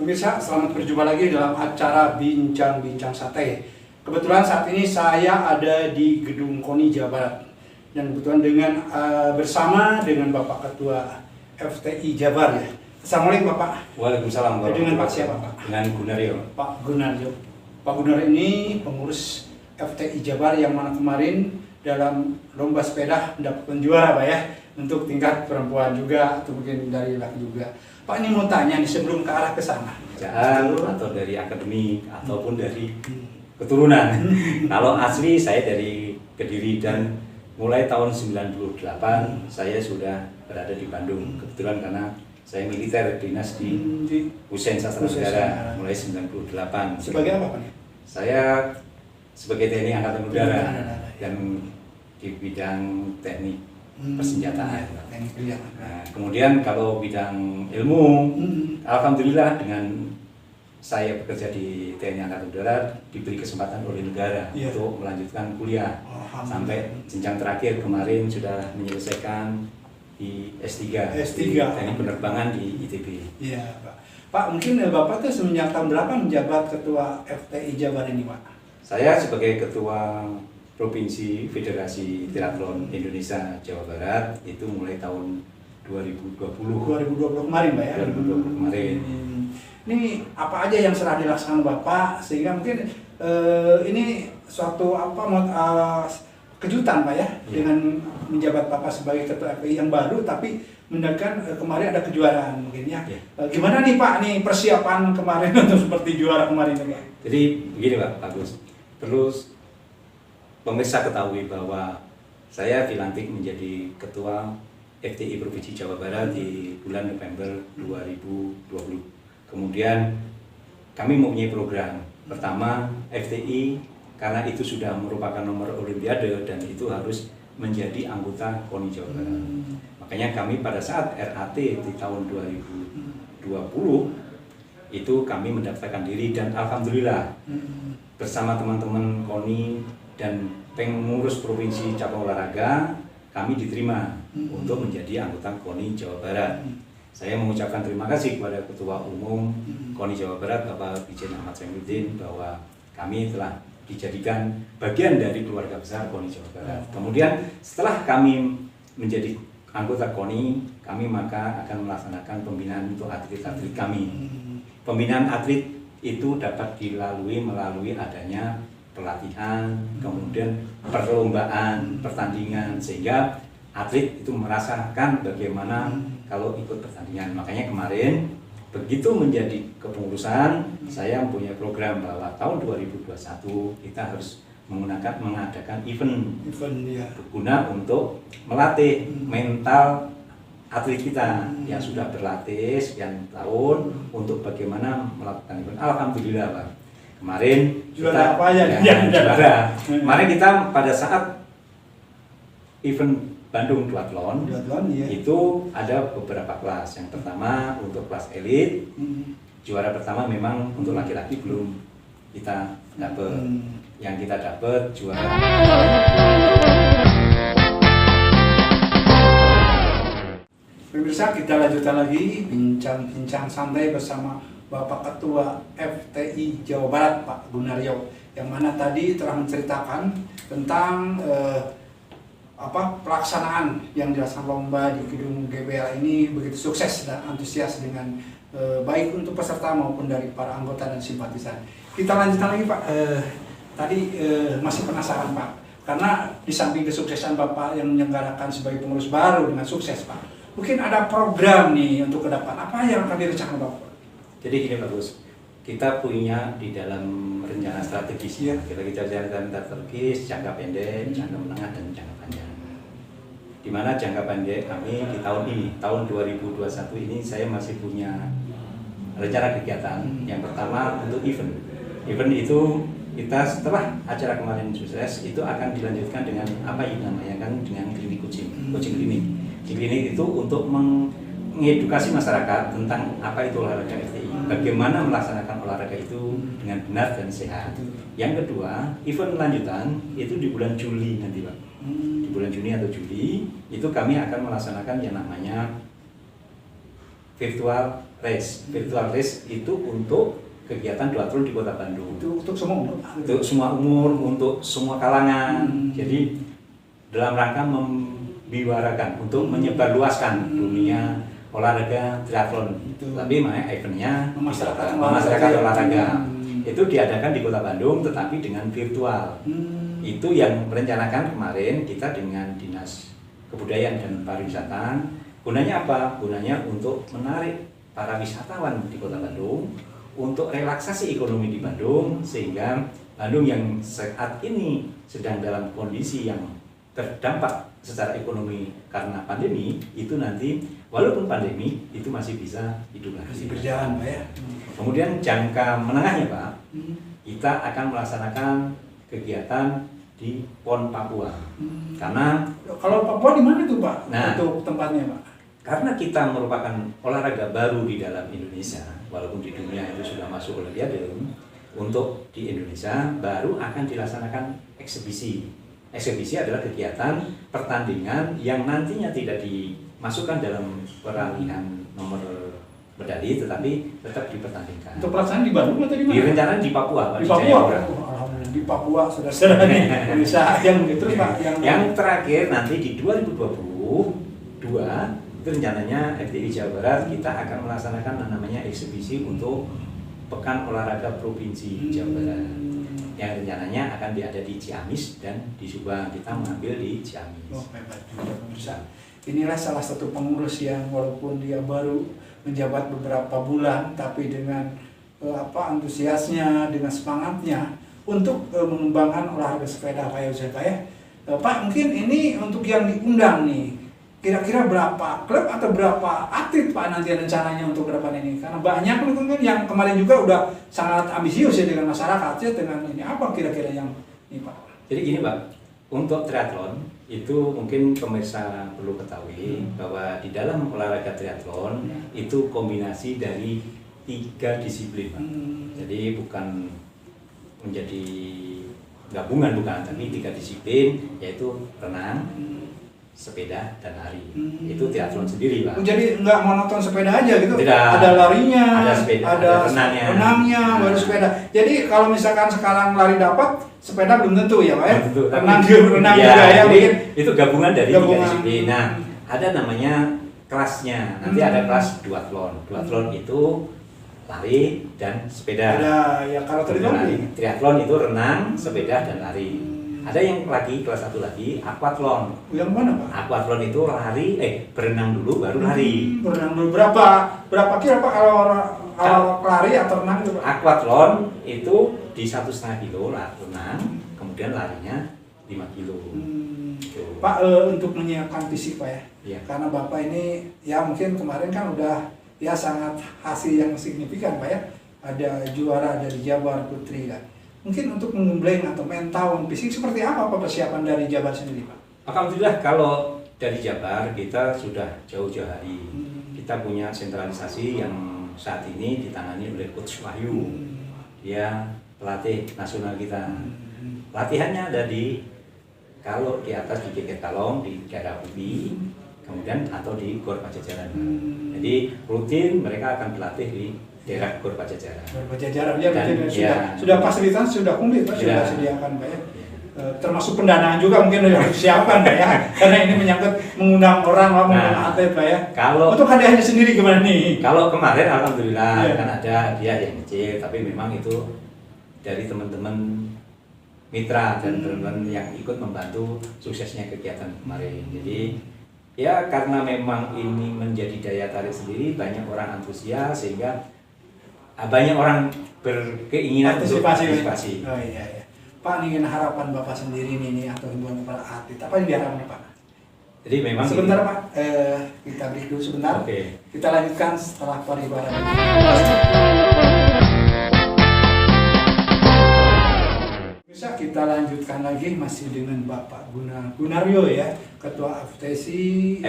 Pemirsa, selamat berjumpa lagi dalam acara Bincang-Bincang Santai. Kebetulan saat ini saya ada di Gedung KONI Jawa Barat. Dan kebetulan bersama dengan Bapak Ketua FTI Jabar ya. Assalamualaikum Bapak. Waalaikumsalam. Dengan Pak siapa Pak? Dengan Gunaryo. Pak Gunaryo. Pak Gunaryo ini pengurus FTI Jabar yang mana kemarin dalam lomba sepeda mendapatkan juara Pak ya. Untuk tingkat perempuan juga atau mungkin dari laki juga. Pak, ini mau tanya nih sebelum ke arah ke sana. Kerjaan atau dari akademik ataupun dari keturunan. Kalau asli saya dari Kediri dan mulai tahun 98 saya sudah berada di Bandung. Kebetulan karena saya militer dinas di Hussein Sastra Negara mulai 98. Sebagai apa Pak? Saya sebagai TNI Angkatan Udara dan di bidang teknik persenjataan. Nah, kemudian kalau bidang ilmu, alhamdulillah dengan saya bekerja di TNI Angkatan Udara diberi kesempatan oleh negara untuk melanjutkan kuliah sampai jenjang terakhir kemarin sudah menyelesaikan di S3 Teknik Penerbangan di ITB. Iya Pak. Pak, mungkin Bapak tuh semenjak tahun berapa menjabat Ketua FTI Jabar ini Pak? Saya sebagai Ketua Provinsi Federasi Triathlon Indonesia Jawa Barat itu mulai tahun 2020 kemarin Pak ya? 2020 kemarin. Ini apa aja yang serah dilaksanakan Bapak sehingga mungkin ini suatu kejutan Pak ya dengan menjabat Bapak sebagai Ketua FPI yang baru tapi mendapatkan kemarin ada kejuaraan mungkin ya. Gimana nih Pak nih persiapan kemarin untuk seperti juara kemarin Pak? Jadi begini Pak Agus, terus pemirsa ketahui bahwa saya dilantik menjadi Ketua FTI Provinsi Jawa Barat di bulan November 2020. Kemudian kami mempunyai program. Pertama, FTI karena itu sudah merupakan nomor olimpiade dan itu harus menjadi anggota KONI Jawa Barat. Makanya kami pada saat RAT di tahun 2020 itu kami mendaftarkan diri dan alhamdulillah bersama teman-teman KONI dan pengurus provinsi cabang olahraga kami diterima untuk menjadi anggota KONI Jawa Barat. Saya mengucapkan terima kasih kepada Ketua Umum KONI Jawa Barat Bapak Brigjen Ahmad Zainuddin bahwa kami telah dijadikan bagian dari keluarga besar KONI Jawa Barat. Kemudian setelah kami menjadi anggota KONI, kami maka akan melaksanakan pembinaan untuk atlet-atlet kami. Pembinaan atlet itu dapat dilalui melalui adanya pelatihan, kemudian perlombaan, pertandingan, sehingga atlet itu merasakan bagaimana kalau ikut pertandingan. Makanya kemarin begitu menjadi kepengurusan, saya mempunyai program bahwa tahun 2021 kita harus mengadakan event berguna untuk melatih mental atlet kita yang sudah berlatih sekian tahun untuk bagaimana melakukan event. Alhamdulillah Pak. Kemarin juara apa aja? Juara. Kemarin kita pada saat event Bandung Duathlon itu ada beberapa kelas. Yang pertama untuk kelas elit, juara pertama memang untuk laki-laki belum kita dapat. Yang kita dapat juara. Pemirsa, kita lanjutkan lagi bincang-bincang santai bersama Bapak Ketua FTI Jawa Barat Pak Gunaryo, yang mana tadi telah menceritakan tentang pelaksanaan yang dilaksanakan lomba di gedung GBL ini begitu sukses dan antusias dengan baik untuk peserta maupun dari para anggota dan simpatisan. Kita lanjutkan lagi Pak. Tadi masih penasaran Pak, karena di samping kesuksesan Bapak yang menyelenggarakan sebagai pengurus baru dengan sukses Pak, mungkin ada program nih untuk ke depan. Apa yang akan direncanakan Bapak? Jadi gini bagus, kita punya di dalam rencana strategis kita jalan strategis jangka pendek, jangka menengah dan jangka panjang. Di mana jangka pendek kami di tahun ini, tahun 2021 ini saya masih punya rencana kegiatan. Yang pertama untuk event. Event itu kita setelah acara kemarin sukses itu akan dilanjutkan dengan apa yang namanya kan dengan klinik coaching klinik. Klinik itu untuk mengedukasi masyarakat tentang apa itu olahraga FTI, bagaimana melaksanakan olahraga itu dengan benar dan sehat. Yang kedua, event lanjutan itu di bulan Juli nanti Pak. Di bulan Juni atau Juli itu kami akan melaksanakan yang namanya virtual race. Virtual race itu untuk kegiatan duathlon di Kota Bandung. Itu untuk semua umur. Untuk semua umur, untuk semua kalangan. Jadi dalam rangka membiwarakan untuk menyebarluaskan dunia olahraga triathlon. Tapi makanya eventnya masyarakat olahraga. Itu diadakan di Kota Bandung, tetapi dengan virtual. Itu yang merencanakan kemarin kita dengan Dinas Kebudayaan dan Pariwisata. Gunanya apa? Gunanya untuk menarik para wisatawan di Kota Bandung, untuk relaksasi ekonomi di Bandung, sehingga Bandung yang saat ini sedang dalam kondisi yang terdampak secara ekonomi karena pandemi, itu nanti walaupun pandemi itu masih bisa hidup lagi. Masih berjalan Pak ya. Kemudian jangka menengahnya Pak, kita akan melaksanakan kegiatan di PON Papua. Karena kalau Papua di mana tuh Pak? Nah, untuk tempatnya Pak? Karena kita merupakan olahraga baru di dalam Indonesia, walaupun di dunia itu sudah masuk Olimpiade, untuk di Indonesia baru akan dilaksanakan eksebisi. Eksebisi adalah kegiatan pertandingan yang nantinya tidak dimasukkan dalam peralihan nomor medali, tetapi tetap dipertandingkan. Untuk pelaksanaan di Bandung atau di mana? Direncanakan di Papua, Pak. Di Papua. Alhamdulillah di Papua saudara-saudara nih bisa yang gitu Pak. Yang terakhir nanti di 2022 itu rencananya FTI Jawa Barat kita akan melaksanakan namanya eksebisi untuk Pekan Olahraga Provinsi Jawa Barat. Yang rencananya akan ada di Ciamis dan di Subang. Kita mengambil di Ciamis. Oh, hebat juga pemirsa. Inilah salah satu pengurus yang walaupun dia baru menjabat beberapa bulan, tapi dengan antusiasnya, dengan semangatnya untuk mengembangkan olahraga sepeda Pak Yusuf ya. Pak, mungkin ini untuk yang diundang nih, kira-kira berapa klub atau berapa atlet Pak nanti rencananya untuk ke depan ini? Karena banyak kan yang kemarin juga udah sangat ambisius ya dengan masyarakat ya, dengan ini apa kira-kira yang ini Pak? Jadi gini Pak, untuk triathlon itu mungkin pemirsa perlu ketahui bahwa di dalam olahraga triathlon itu kombinasi dari 3 disiplin Pak. Jadi bukan menjadi gabungan bukan, tapi 3 disiplin yaitu renang, sepeda dan lari. Itu triathlon sendiri Pak. Jadi nggak monoton sepeda aja gitu. Tidak. Ada larinya, ada sepeda, ada renangnya, baru sepeda. Jadi kalau misalkan sekarang lari dapat, sepeda belum tentu ya Pak ya. Renang juga ya. Jadi itu gabungan dari 3 disiplin. Nah, ada namanya kelasnya. Nanti ada kelas duathlon. Duathlon itu lari dan sepeda. Ada ya kalau triathlon itu renang, sepeda dan lari. Ada yang lagi kelas 1 lagi aquathlon. Yang mana Pak? Aquathlon itu lari, berenang dulu baru lari. Berenang dulu berapa kilo Pak kalau lari atau renang itu Pak? Aquathlon itu di 1,5 kilo renang, kemudian larinya 5 kilo. Pak untuk menyiapkan fisik Pak ya. Iya. Karena Bapak ini ya mungkin kemarin kan udah ya sangat hasil yang signifikan Pak ya. Ada juara dari Jabar Putri kan. Mungkin untuk mengembleng atau mental fisik seperti apa Pak persiapan dari Jabar sendiri Pak? Alhamdulillah kalau dari Jabar kita sudah jauh-jauh hari. Kita punya sentralisasi yang saat ini ditangani oleh Coach Wahyu. Dia pelatih nasional kita. Latihannya ada kalau di atas di Keket Kalong di daerah Ubi, kemudian atau di Gor Pajajaran. Jadi rutin mereka akan berlatih di daerah Gor Pajajaran. Gor Pajajaran ya, sudah fasilitas sudah komplit Pak, sudah disediakan Pak ya. Termasuk pendanaan juga mungkin harus disiapkan Pak ya. Karena ini menyangkut mengundang orang, mengundang atlet Pak ya. Kalau untuk hadiahnya sendiri gimana nih? Kalau kemarin alhamdulillah kan ada dia yang kecil, tapi memang itu dari teman-teman mitra dan teman-teman yang ikut membantu suksesnya kegiatan kemarin. Jadi ya karena memang ini menjadi daya tarik sendiri, banyak orang antusias sehingga banyak orang berkeinginan untuk partisipasi. Oh iya. Pak, ingin harapan Bapak sendiri nih atau himbauan kepada atlet apa yang diharapkan Pak? Jadi memang sebentar Pak, kita break dulu sebentar. Oke. Kita lanjutkan setelah pariwara. Bisa kita lanjutkan lagi masih dengan Bapak Gunaryo ya, Ketua FTI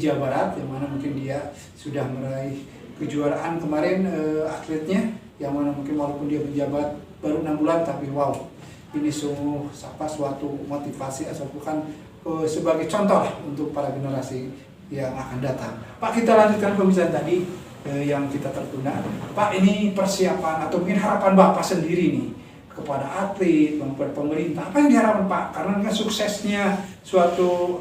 Jawa Barat, yang mana mungkin dia sudah meraih kejuaraan kemarin atletnya, yang mana mungkin walaupun dia menjabat baru 6 bulan tapi wow, ini sungguh suatu motivasi atau bukan sebagai contoh lah untuk para generasi yang akan datang. Pak, kita lanjutkan pembicaraan tadi yang kita tertunda. Pak, ini persiapan atau mungkin harapan Bapak sendiri nih kepada atlet, kepada pemerintah, apa yang diharapkan Pak? Karena kan suksesnya suatu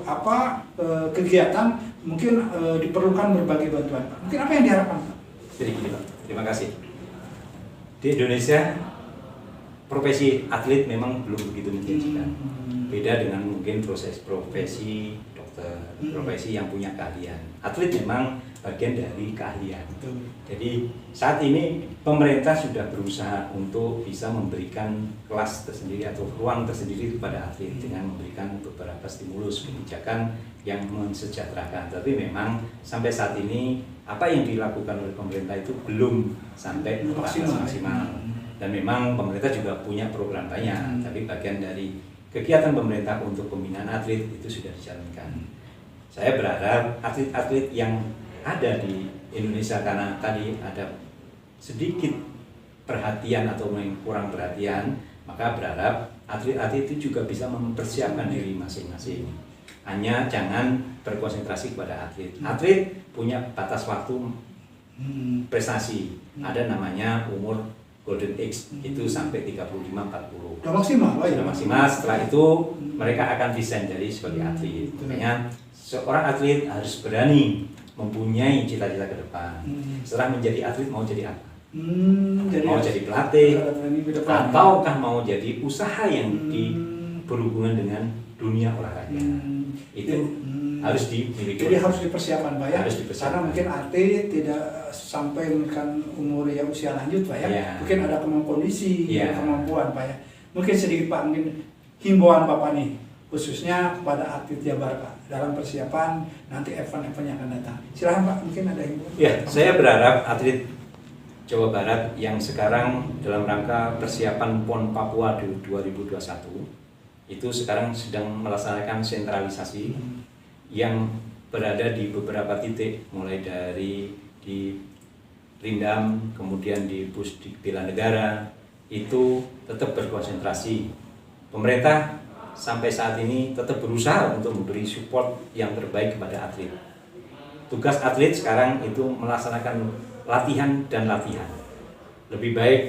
kegiatan mungkin diperlukan berbagai bantuan Pak. Mungkin apa yang diharapkan Pak? Jadi gini Pak, terima kasih. Di Indonesia profesi atlet memang belum begitu menjanjikan. Beda dengan mungkin profesi dokter, profesi yang punya keahlian. Atlet memang bagian dari keahlian. Jadi saat ini pemerintah sudah berusaha untuk bisa memberikan kelas tersendiri atau ruang tersendiri kepada atlet dengan memberikan beberapa stimulus kebijakan yang mensejahterakan. Tapi memang sampai saat ini apa yang dilakukan oleh pemerintah itu belum sampai maksimal. Dan memang pemerintah juga punya program banyak, tapi bagian dari kegiatan pemerintah untuk pembinaan atlet itu sudah dijalankan. Saya berharap atlet-atlet yang ada di Indonesia, karena tadi ada sedikit perhatian atau kurang perhatian, maka berharap atlet-atlet itu juga bisa mempersiapkan diri masing-masing. Hanya jangan berkonsentrasi kepada atlet. Atlet punya batas waktu prestasi, ada namanya umur Golden Age, itu sampai 35-40. Sudah maksimal, Sudah maksimal, setelah itu mereka akan desain jadi sebagai atlet. Makanya seorang atlet harus berani mempunyai cita-cita ke depan. Setelah menjadi atlet mau jadi apa? Mau jadi pelatih, ataukah mau jadi usaha yang berhubungan dengan dunia olahraga? Itu harus dimiliki. Jadi harus dipersiapkan Pak ya. Harus dipersiapkan. Karena mungkin atlet tidak sampai menekan umur yang usia lanjut Pak ya. Mungkin ada kondisi, kemampuan Pak ya. Mungkin sedikit Pak, mungkin himbauan Bapak nih khususnya kepada atlet Jabar Pak dalam persiapan nanti event-event yang akan datang. Silahkan Pak, mungkin ada himbauan. Ya, saya berharap atlet Jawa Barat yang sekarang dalam rangka persiapan PON Papua 2021 itu sekarang sedang melaksanakan sentralisasi yang berada di beberapa titik, mulai dari di Rindam, kemudian di Bela Negara, itu tetap berkonsentrasi. Pemerintah sampai saat ini tetap berusaha untuk memberi support yang terbaik kepada atlet. Tugas atlet sekarang itu melaksanakan latihan dan latihan. Lebih baik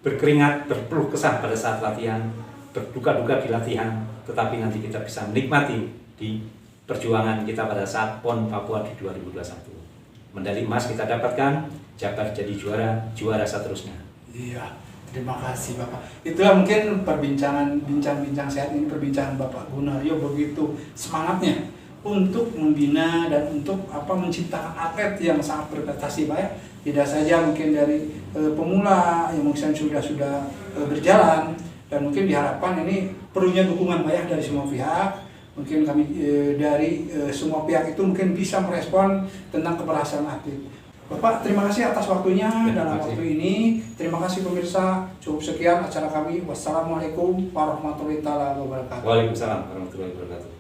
berkeringat, berpeluh kesah pada saat latihan, berduka-duka di latihan, tetapi nanti kita bisa menikmati di perjuangan kita pada saat PON Papua di 2021. Medali emas kita dapatkan, Jabar jadi juara seterusnya. Iya, terima kasih Bapak. Itulah mungkin bincang-bincang sehat ini, perbincangan Bapak Gunaryo begitu semangatnya untuk membina dan untuk menciptakan atlet yang sangat berprestasi Pak ya. Tidak saja mungkin dari pemula yang mungkin sudah berjalan, dan mungkin diharapkan ini perlunya dukungan Pak ya dari semua pihak. Mungkin kami dari semua pihak itu mungkin bisa merespon tentang keberhasilan atlet. Bapak, terima kasih atas waktunya dalam waktu ini. Terima kasih pemirsa. Cukup sekian acara kami. Wassalamualaikum warahmatullahi wabarakatuh. Waalaikumsalam warahmatullahi wabarakatuh.